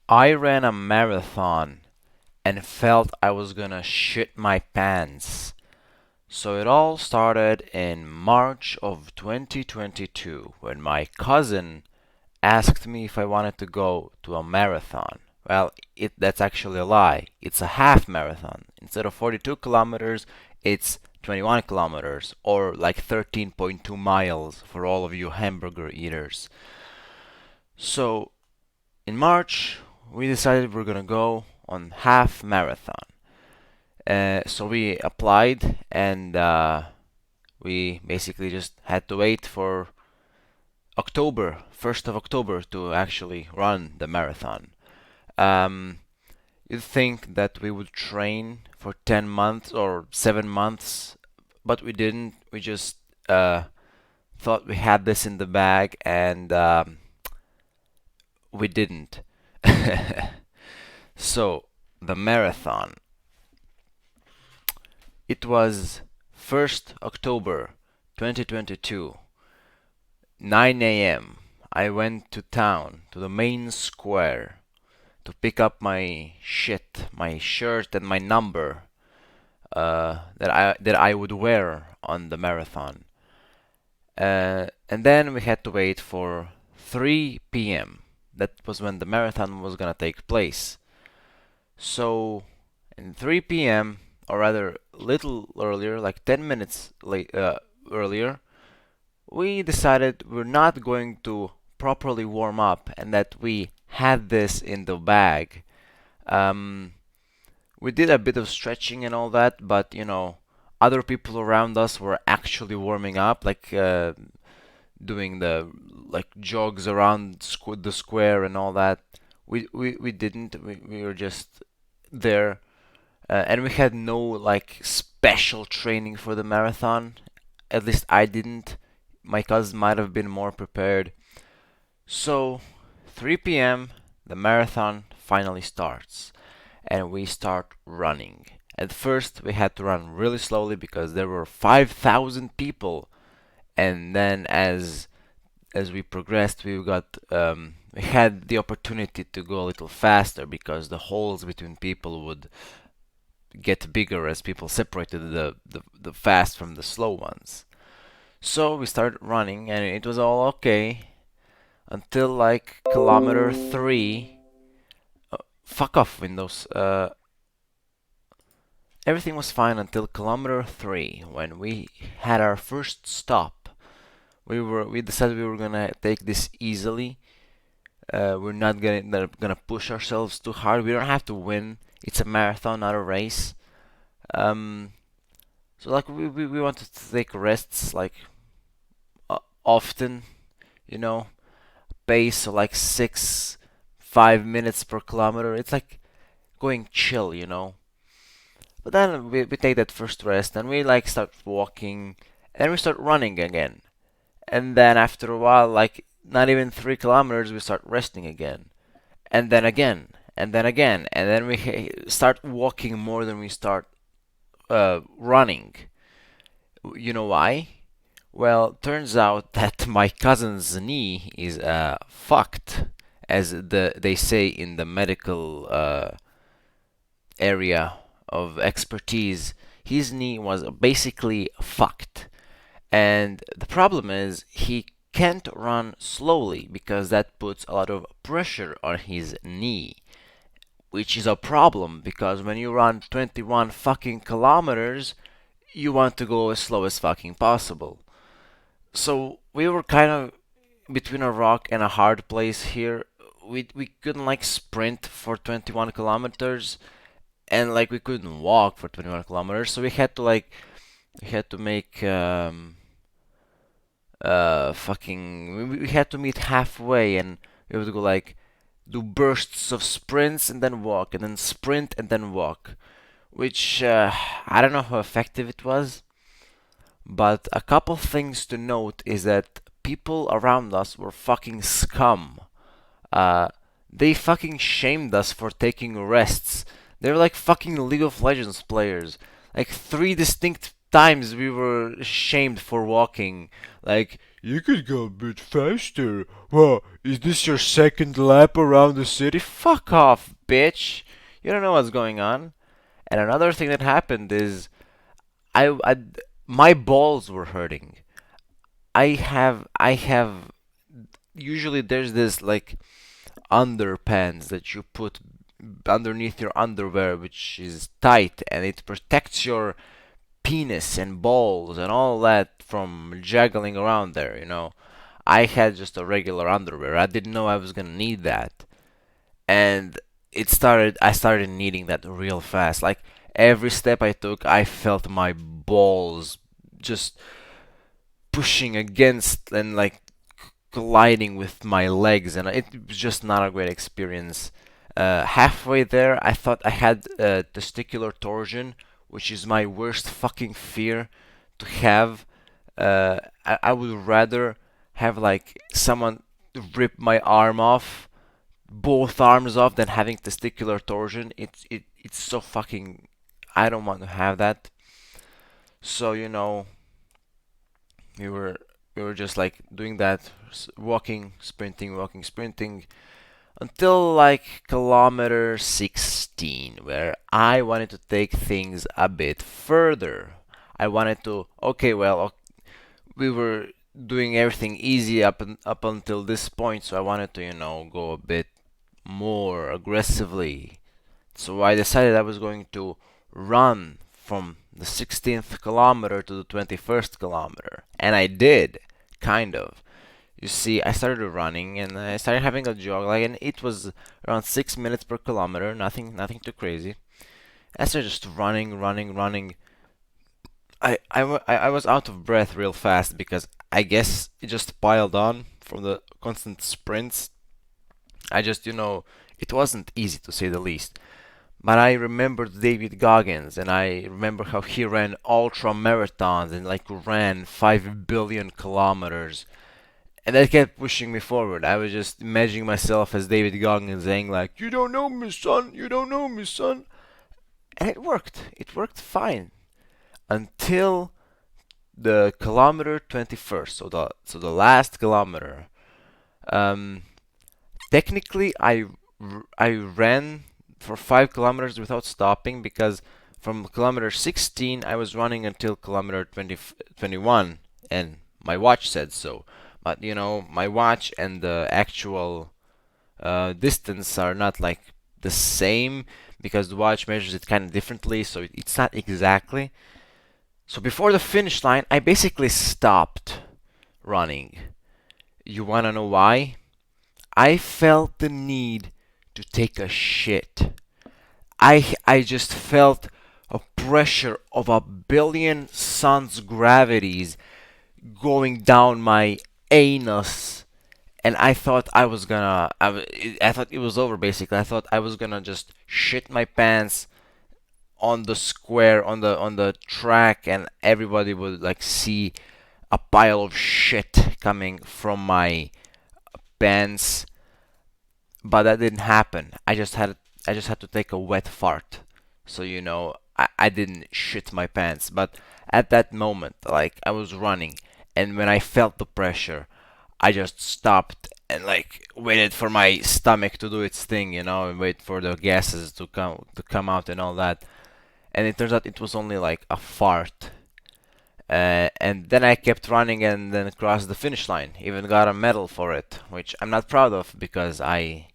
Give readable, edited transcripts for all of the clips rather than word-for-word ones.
I ran a marathon and felt I was gonna shit my pants. So it all started in March of 2022 when my cousin asked me if I wanted to go to a marathon. Well, that's actually a lie. It's a half marathon. Instead of 42 kilometers, it's 21 kilometers, or like 13.2 miles for all of you hamburger eaters. So in March, we decided we're gonna go on half marathon. So we applied, and we basically just had to wait for October, 1st of October, to actually run the marathon. Um, you'd think that we would train for 10 months or 7 months, but we didn't. We just thought we had this in the bag, and we didn't. So, the marathon. It was 1st October 2022, 9 a.m. I went to town, to the main square, to pick up my shit, my shirt and my number that I would wear on the marathon. And then we had to wait for 3 p.m. That was when the marathon was gonna take place. So, in 3 p.m., or rather, little earlier, like 10 minutes earlier, we decided we're not going to properly warm up and that we had this in the bag. Um, we did a bit of stretching and all that, but other people around us were actually warming up, like doing the like jogs around the square and all that. We didn't. We were just there, and we had no like special training for the marathon. At least I didn't. My cousin might have been more prepared. So, 3 p.m., the marathon finally starts, and we start running. At first, we had to run really slowly because there were 5,000 people, and then as we progressed, we had the opportunity to go a little faster because the holes between people would get bigger as people separated the fast from the slow ones. So we started running, and it was all okay until like kilometer 3. Fuck off, Windows. Everything was fine until kilometer 3 when we had our first stop. We decided we were gonna take this easily. We're not gonna push ourselves too hard. We don't have to win. It's a marathon, not a race. Um, so like we wanted to take rests like often, you know, pace so like 5 minutes per kilometer. It's like going chill. But then we take that first rest and we like start walking and we start running again. And then after a while, like not even 3 kilometers, we start resting again. And then again, and then again, and then we start walking more than we start running. You know why? Well, turns out that my cousin's knee is fucked, as they say in the medical area of expertise. His knee was basically fucked, and the problem is he can't run slowly because that puts a lot of pressure on his knee, which is a problem because when you run 21 fucking kilometers, you want to go as slow as fucking possible. So we were kind of between a rock and a hard place here. We couldn't like sprint for 21 kilometers, and like we couldn't walk for 21 kilometers. So we had to make fucking we had to meet halfway, and we would go like do bursts of sprints and then walk, and then sprint and then walk, which I don't know how effective it was. But a couple things to note is that people around us were fucking scum. Uh, they fucking shamed us for taking rests. They were like fucking League of Legends players. Like 3 distinct times we were shamed for walking. Like, you could go a bit faster. Well, is this your second lap around the city? Fuck off, bitch. You don't know what's going on. And another thing that happened is I my balls were hurting. I have usually there's this like underpants that you put underneath your underwear which is tight and it protects your penis and balls and all that from juggling around there, you know. I had just a regular underwear. I didn't know I was gonna need that. And I started needing that real fast. Like every step I took, I felt my balls just pushing against and like colliding with my legs, and it was just not a great experience. Halfway there, I thought I had testicular torsion, which is my worst fucking fear to have. I would rather have like someone rip my arm off, both arms off, than having testicular torsion. It's so fucking. I don't want to have that. So you know, we were we were just like doing that, walking, sprinting, walking, sprinting, until like kilometer 16, where I wanted to take things a bit further. I wanted to, okay, well, we were doing everything easy up until this point, so I wanted to, you know, go a bit more aggressively. So I decided I was going to run from the 16th kilometer to the 21st kilometer. And I did, kind of. You see, I started running and I started having a jog, like, and it was around 6 minutes per kilometer, nothing too crazy. I started just running, running, running. I was out of breath real fast because I guess it just piled on from the constant sprints. I just, you know, it wasn't easy to say the least. But I remembered David Goggins, and I remember how he ran ultra marathons and like ran 5 billion kilometers. And that kept pushing me forward. I was just imagining myself as David Goggins saying like, "You don't know me, son. You don't know me, son." And it worked. It worked fine until the kilometer 21st. So the last kilometer. Um, Technically, I ran for 5 kilometers without stopping because from kilometer 16 I was running until kilometer 21, and my watch said so. But you know, my watch and the actual distance are not like the same because the watch measures it kind of differently, so it's not exactly. So before the finish line, I basically stopped running. You wanna know why? I felt the need to take a shit. I just felt a pressure of a billion sun's gravities going down my anus, and I thought I was gonna. I thought it was over. Basically, I thought I was gonna just shit my pants on the square on the track, and everybody would like see a pile of shit coming from my pants. But that didn't happen. I just had to take a wet fart. So you know, I didn't shit my pants. But at that moment, like I was running, and when I felt the pressure, I just stopped and like waited for my stomach to do its thing, you know, and wait for the gases to come out and all that. And it turns out it was only like a fart. And then I kept running and then crossed the finish line. Even got a medal for it, which I'm not proud of because I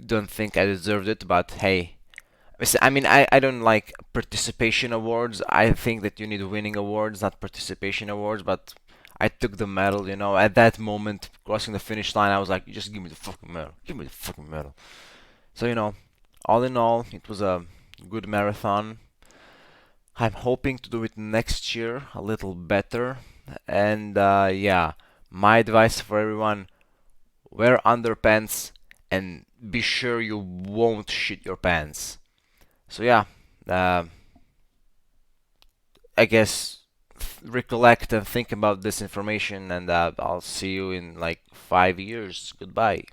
don't think I deserved it, but hey. I mean, I don't like participation awards. I think that you need winning awards, not participation awards, but I took the medal, you know. At that moment, crossing the finish line, I was like, just give me the fucking medal. Give me the fucking medal. So, you know, all in all, it was a good marathon. I'm hoping to do it next year a little better. And yeah, my advice for everyone: wear underpants and be sure you won't shit your pants. So yeah, uh, I guess recollect and think about this information, and I'll see you in like 5 years. Goodbye.